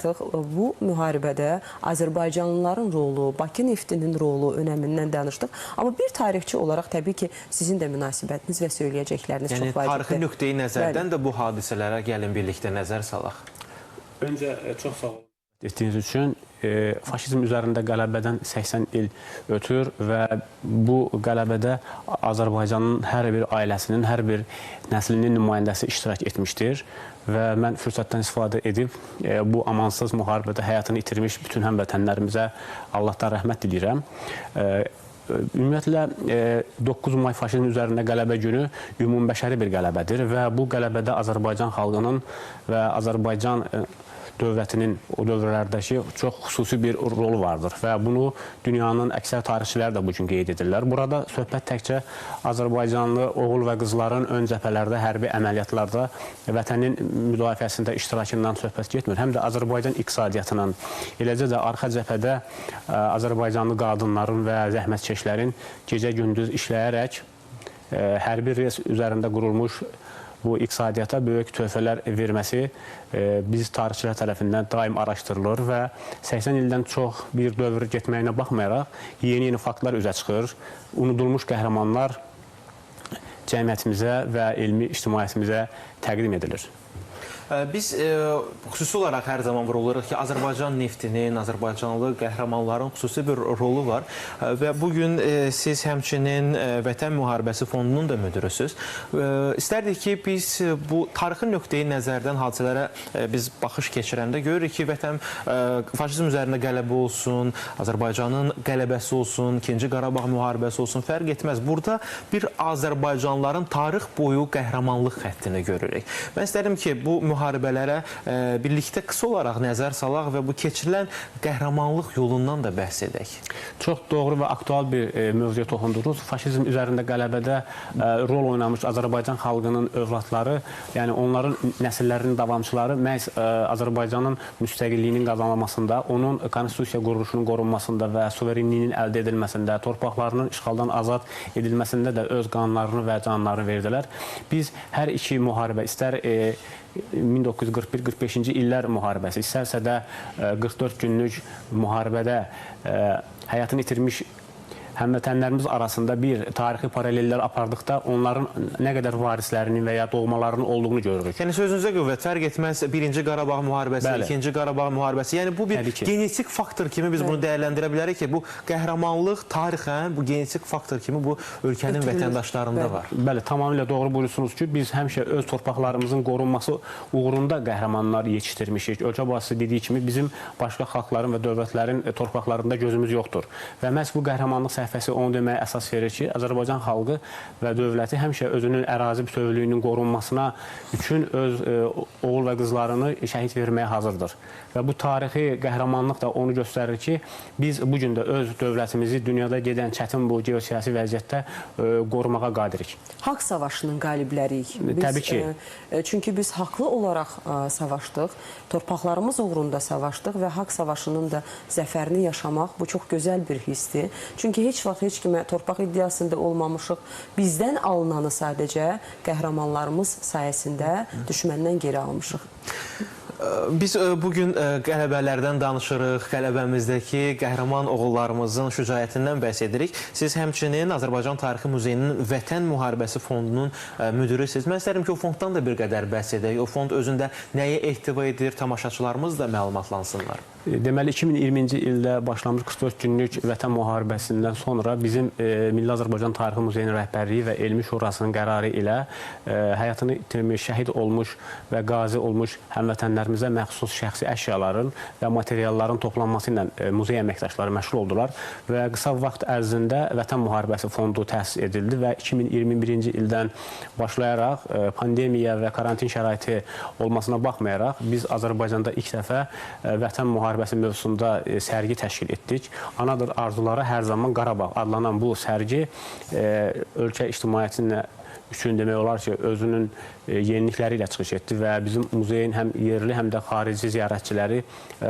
artıq bu müharibədə Azərbaycanlıların rolu, Bakı neftinin rolu, önəmindən danışdıq. Amma bir tarixçi olaraq təbii ki, sizin də münasibətiniz və söyləyəcəkləriniz çox vacibdir. Yəni, tarixi nöqteyi nəzərdən də bu hadisələrə gəlin birlikdə nəzər salaq. Öncə çox sağ olun etdiyiniz üçün. Faşizm üzərində qələbədən 80 il ötür və bu qələbədə Azərbaycanın hər bir ailəsinin, hər bir nəslinin nümayəndəsi iştirak etmişdir. Və mən fürsətdən istifadə edib bu amansız müharibədə həyatını itirmiş bütün həmvətənlərimizə Allahdan rəhmət diləyirəm. Ümumiyyətlə, 9 may faşizm üzərində qələbə günü ümumbəşəri bir qələbədir və bu qələbədə Azərbaycan xalqının və Azərbaycan dövlətinin o dövrlərdəki çox xüsusi bir rolu vardır və bunu dünyanın əksər tarixçilər də bu gün qeyd edirlər. Burada söhbət təkcə Azərbaycanlı oğul və qızların ön cəbhələrdə, hərbi əməliyyatlarda vətənin müdafiəsində iştirakından söhbət getmir. Həm də Azərbaycan iqtisadiyyatının, eləcə də arxa cəbhədə Azərbaycanlı qadınların və zəhmətkeşlərin gecə-gündüz işləyərək hərbi res üzərində qurulmuş bu iqtisadiyyata böyük töhfələr verməsi biz tarixçilər tərəfindən daim araşdırılır və 80 ildən çox bir dövr getməyinə baxmayaraq yeni faktlar üzə çıxır. Unudulmuş qəhrəmanlar cəmiyyətimizə və elmi ictimaiyyətimizə təqdim edilir. Biz xüsusi olaraq hər zaman vuruluruq ki, Azərbaycan neftinin, Azərbaycanlı qəhrəmanların xüsusi bir rolu var və bugün siz həmçinin Vətən Müharibəsi Fondunun da müdürüsünüz. İstərdik ki, biz bu tarixi nöqteyi nəzərdən hadisələrə biz baxış keçirəndə görürük ki, faşizm üzərində qələbə olsun, Azərbaycanın qələbəsi olsun, 2-ci Qarabağ müharibəsi olsun, fərq etməz. Burada bir Azərbaycanlıların tarix boyu qəhrəmanlıq xəttini görürük. Mən istərdim ki, bu müharibələrə birlikdə qısa olaraq nəzər salaq və bu keçirilən qəhrəmanlıq yolundan da bəhs edək. Çox doğru və aktual bir mövzuya toxundunuz. Faşizm üzərində qələbədə rol oynamış Azərbaycan xalqının övladları, yəni onların nəsillərinin davamçıları məhz Azərbaycanın müstəqilliyinin qazanılmasında, onun konstitusiya quruluşunun qorunmasında və suverenliyinin əldə edilməsində, torpaqlarının işğaldan azad edilməsində də öz qanlarını və canlarını verdilər. Biz hər iki müharibə, istər 1941-45-ci illər müharibəsi, istərsə də 44 günlük müharibədə həyatını itirmiş həmvətənlərimiz arasında bir tarixi paralellər apardıqda onların nə qədər varislərinin və ya doğmalarının olduğunu görürük. Yəni sözünüzə qüvvət, fərq etməz 1-ci Qarabağ müharibəsi, 2-ci Qarabağ müharibəsi. Yəni bu bir genetik faktor kimi biz bunu dəyərləndirə bilərik ki, bu qəhrəmanlıq tarixən, bu genetik faktor kimi bu ölkənin vətəndaşlarında var. Bəli, tamamilə doğru buyursunuz ki, biz həmişə öz torpaqlarımızın qorunması uğrunda qəhrəmanlar yetişdirmişik. Ölkə başçısı dediyi kimi bizim başqa xalqların və dövlətlərin torpaqlarında gözümüz yoxdur. Və məhz bu qəhrəmanlıq səhifəsi onu deməyə əsas verir ki, Azərbaycan xalqı və dövləti həmişə özünün ərazi bütövlüyünün qorunmasına üçün öz oğul və qızlarını şəhid verməyə hazırdır. Və bu tarixi qəhrəmanlıq da onu göstərir ki, biz bugün də öz dövlətimizi dünyada gedən çətin bu geosiyasi vəziyyətdə qorumağa qadirik. Haqq savaşının qalibləriyik. Təbii ki. Çünki biz haqlı olaraq savaşdıq, torpaqlarımız uğrunda savaşdıq və haqq savaşının da zəfərini yaşamaq bu çox gözəl bir hissdir. Çünki heç vaxt heç kimə torpaq iddiasında olmamışıq. Bizdən alınanı sadəcə qəhrəmanlarımız sayəsində düşməndən geri almışıq. Biz bugün qələbələrdən danışırıq, qələbəmizdəki qəhrəman oğullarımızın şücaətindən bəhs edirik. Siz həmçinin Azərbaycan Tarixi Muzeyinin Vətən Müharibəsi Fondunun müdürüsünüz. Mən istərdim ki, o fonddan da bir qədər bəhs edək. O fond özündə nəyə ehtiva edir, tamaşaçılarımız da məlumatlansınlar. Deməli, 2020-ci ildə başlamış 44 günlük Vətən müharibəsindən sonra bizim Milli Azərbaycan Tarixi Muzeyinin rəhbərliyi və Elmi Şurasının qərarı ilə həyatını itirmiş, şəhid olmuş və qazi olmuş həmvətənlərimizə məxsus şəxsi əşyaların və materialların toplanması ilə muzey əməkdaşları məşğul oldular və qısa vaxt ərzində Vətən Müharibəsi Fondu təsis edildi və 2021-ci ildən başlayaraq pandemiya və karantin şəraiti olmasına baxmayaraq biz Azərbaycanda ilk dəfə Vətən Müharibəsi mövzusunda sərgi təşkil etdik. Anadır arzuları hər zaman Qarabağ adlanan bu sərgi ölkə ictimaiyyətinə üçün demək olar ki, özünün yenilikləri ilə çıxış etdi və bizim muzeyin həm yerli, həm də xarici ziyarətçiləri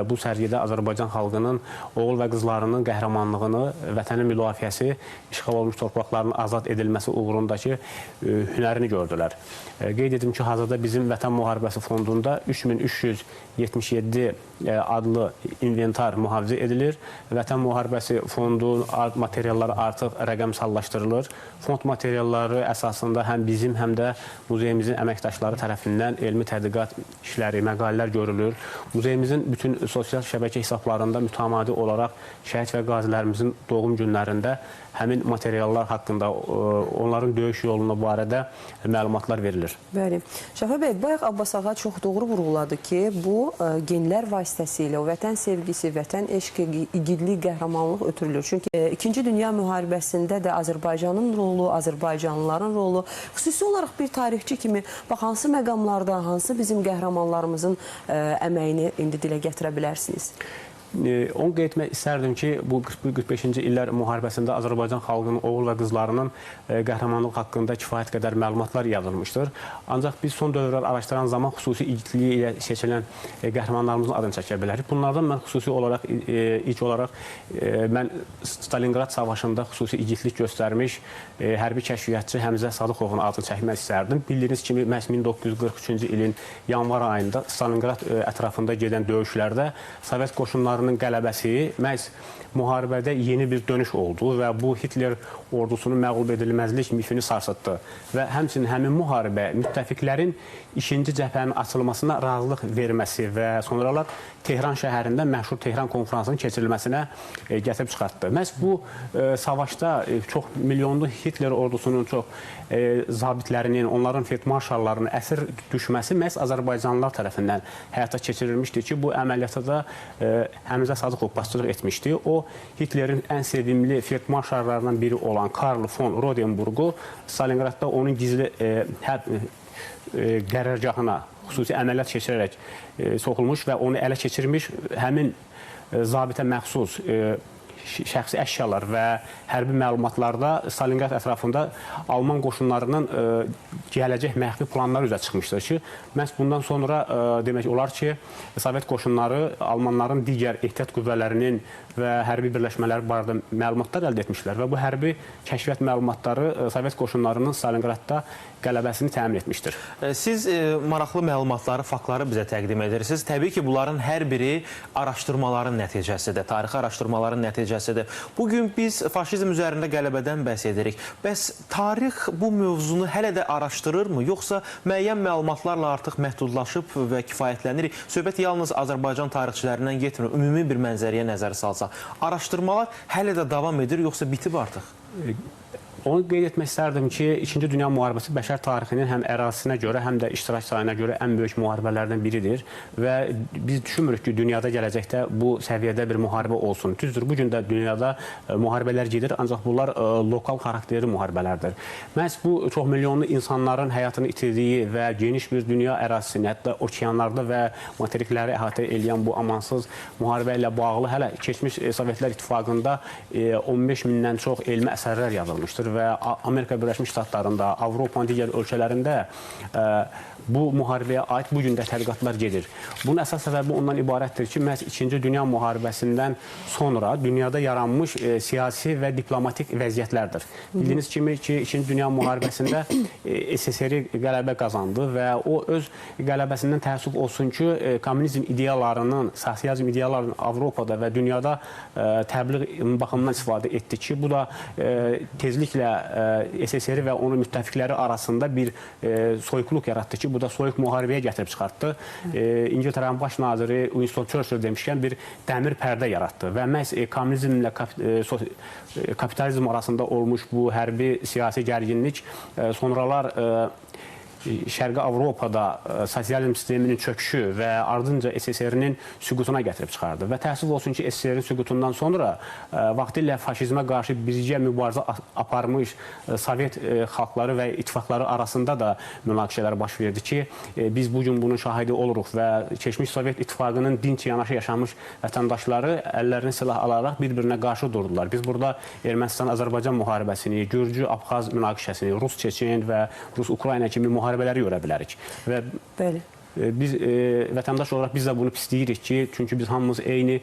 bu sərgidə Azərbaycan xalqının oğul və qızlarının qəhrəmanlığını, vətənin müdafiəsi, işğal olmuş torpaqların azad edilməsi uğrundakı hünərini gördülər. Qeyd edim ki, hazırda bizim Vətən Müharibəsi Fondunda 3377 adlı inventar mühafizə edilir. Vətən Müharibəsi Fondu materialları artıq rəqəmsallaşdırılır. Fond materialları əsasında həm bizim, həm də muzeyimizin əməkdaşları tərəfindən elmi tədqiqat işləri, məqalələr görülür. Muzeyimizin bütün sosial şəbəkə hesablarında mütəmadi olaraq şəhid və qazilərimizin doğum günlərində həmin materiallar haqqında, onların döyüş yoluna barədə məlumatlar verilir. Bəli. Şəfa bəy, bayaq Abbas ağa çox doğru vurğuladı ki, bu genlər vasitəsilə o vətən sevgisi, vətən eşqi, igidlik, qəhrəmanlıq ötürülür. Çünki 2-ci Dünya müharibəsində də Azərbaycanın rolu, Azərbaycanlıların rolu, xüsusi olaraq bir tarixçi kimi bax, hansı məqamlarda, hansı bizim qəhrəmanlarımızın əməyini indi dilə gətirə bilərsiniz? Onu qeyd etmək istərdim ki, bu 41-45-ci illər müharibəsində Azərbaycan xalqının oğul və qızlarının qəhrəmanlıq haqqında kifayət qədər məlumatlar yazılmışdır. Ancaq biz son dövrlər araşdıran zaman xüsusi igidliyi ilə seçilən qəhrəmanlarımızın adını çəkə bilərik. Bunlardan mən xüsusi olaraq, ilk olaraq mən Stalingrad savaşında xüsusi igidlik göstərmiş hərbi kəşfiyyatçı Həmzə Sadıqovun adını çəkmək istərdim. Bildiyiniz kimi, məhz 1943-cü ilin yanvar ayında Stalingrad ətrafında gedən döyüşlərdə Sovet qoşunları qələbəsi məhz müharibədə yeni bir dönüş oldu və bu Hitler ordusunun məğlub edilməzlik mifini sarsıtdı və həmçinin həmin müharibə müttəfiqlərin ikinci cəbhənin açılmasına razılıq verməsi və sonralar Tehran şəhərində məşhur Tehran konferansının keçirilməsinə gətirib çıxartdı. Məhz bu savaşda çox milyonlu Hitler ordusunun çox zabitlərinin, onların feldmarşallarının əsir düşməsi məhz Azərbaycanlılar tərəfindən həyata keçirilmişdir ki, bu əməliyyata da Həmzə Sadıqov başçılıq etmişdi. O, Hitlerin ən sevimli feldmarşallarından biri olan Karl von Rodenburgu Stalingradda onun gizli qərargahına xüsusi əməliyyat keçirərək soxulmuş və onu ələ keçirmiş həmin zabitə məxsus şəxsi əşyalar və hərbi məlumatlarda Stalingrad ətrafında Alman qoşunlarının gələcək məxfi planları üzrə çıxmışdır ki, məhz bundan sonra demək olar ki, Sovet qoşunları Almanların digər ehtiyat qüvvələrinin və hərbi birləşmələri barədə məlumatlar əldə etmişlər və bu hərbi kəşfiyyat məlumatları Sovet qoşunlarının Stalingradda qələbəsini təmin etmişdir. Siz maraqlı məlumatları, faktları bizə təqdim edirsiniz. Təbii ki, bunların hər biri araşdırmaların nəticəsidir, tarixi araşdırmaların nəticəsidir. Bugün biz faşizm üzərində qələbədən bəhs edirik. Bəs tarix bu mövzunu hələ də araşdırırmı, yoxsa müəyyən məlumatlarla artıq məhdudlaşıb və kifayətlənirik? Söhbət yalnız Azərbaycan tarixçilərindən getmir, ümumi bir mənzərəyə nəzər salsa. Araşdırmalar hələ də davam edir, yoxsa bitib artıq? Onu qeyd etmək istərdim ki, 2-ci Dünya müharibəsi bəşər tarixinin həm ərazisinə görə, həm də iştirak sayına görə ən böyük müharibələrdən biridir və biz düşünmürük ki, dünyada gələcəkdə bu səviyyədə bir müharibə olsun. Düzdür, bugün də dünyada müharibələr gedir, ancaq bunlar lokal xarakterli müharibələrdir. Məhz bu çox milyonlu insanların həyatını itirdiyi və geniş bir dünya ərazisini, hətta okeanlarda və materikləri əhatə edən bu amansız müharibə ilə bağlı hələ keçmiş Sovetlər İttifaqında 15 mindən çox elmi əsərlər yazılmışdır və Amerika Birləşmiş Ştatlarında, Avropanın digər ölkələrində bu müharibəyə aid bu gün də tədqiqatlar gedir. Bunun əsas səbəbi ondan ibarətdir ki, məhz 2-ci Dünya müharibəsindən sonra dünyada yaranmış siyasi və diplomatik vəziyyətlərdir. Bildiyiniz kimi ki, 2-ci Dünya müharibəsində SSR qələbə qazandı və o öz qələbəsindən təəssüf olsun ki, kommunizm ideyalarının, sosializm ideyalarının Avropada və dünyada təbliğ baxımından istifadə etdi ki, bu da tezliklə SSR və onun müttəfiqləri arasında bir soyuqluq yaratdı ki, bu da soyuq müharibəyə gətirib çıxartdı. İngiltərənin baş naziri Winston Churchill demişkən bir dəmir pərdə yaratdı və məhz kommunizmlə kapitalizm arasında olmuş bu hərbi siyasi gərginlik sonralar Şərqi Avropada sosializm sisteminin çöküşü və ardınca SSR-nin süqutuna gətirib çıxardı. Və təəssüf olsun ki, SSR-in süqutundan sonra vaxtilə faşizmə qarşı birgə mübarizə aparmış Sovet xalqları və ittifaqları arasında da münaqişələr baş verdi ki, biz bugün bunun şahidi oluruq və keçmiş Sovet İttifaqının dinc yanaşı yaşamış vətəndaşları əllərini silah alaraq bir-birinə qarşı durdular. Biz burada Ermənistan-Azərbaycan müharibəsini, Gürcü-Abxaz münaqişəsini, Rus-Çeçen və Rus-Ukrayna kimi müharibələri görə bilərik. Və Bəli. Biz vətəndaş olaraq biz də bunu pisləyirik ki, çünki biz hamımız eyni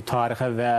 tarixə və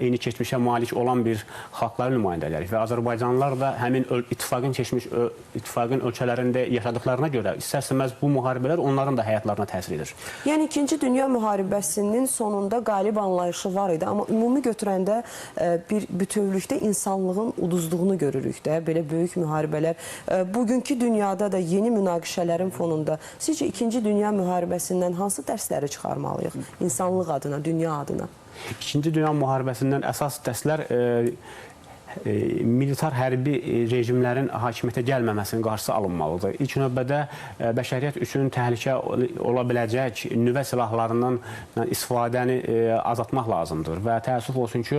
eyni keçmişə malik olan bir xalqların nümayəndələrik və Azərbaycanlılar da həmin ittifaqın ölkələrində yaşadıklarına görə istər-istəməz bu müharibələr onların da həyatlarına təsir edir. Yəni 2-ci Dünya müharibəsinin sonunda qalib anlayışı var idi, amma ümumi götürəndə bir bütövlükdə insanlığın uduzduğunu görürük də, belə böyük müharibələr. Bugünkü dünyada da yeni münaqişələrin fonunda sizcə 2-ci Dünya müharibəsindən hansı dərsləri çıxarmalıyıq insanlıq adına, dünya adına? 2-ci Dünya müharibəsindən əsas dərslər militar hərbi rejimlərin hakimiyyətə gəlməməsinin qarşısı alınmalıdır. İlk növbədə bəşəriyyət üçün təhlükə ola biləcək nüvə silahlarından istifadəni azaltmaq lazımdır və təəssüf olsun ki,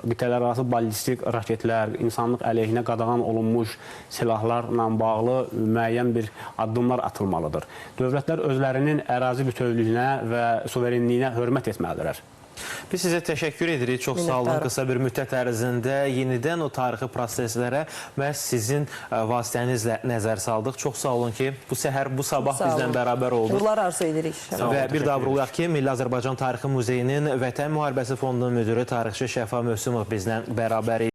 qitələrarası ballistik raketlər, insanlıq əleyhinə qadağan olunmuş silahlarla bağlı müəyyən bir addımlar atılmalıdır. Dövlətlər özlərinin ərazi bütövlüyünə və suverenliyinə hörmət etməlidirlər. Biz sizə təşəkkür edirik. Çox sağ olun. Qısa bir müddət ərzində yenidən o tarixi proseslərə məhz sizin vasitənizlə nəzər saldıq. Çox sağ olun ki, bu səhər, bu sabah bizlə bərabər olduq. Uğurlar arzu edirik. Və bir daha vurulaq ki, Milli Azərbaycan Tarixi Muzeyinin Vətən Müharibəsi Fondunun müdürü tarixçi Şəfa Mövsümov bizlə bərabər idi.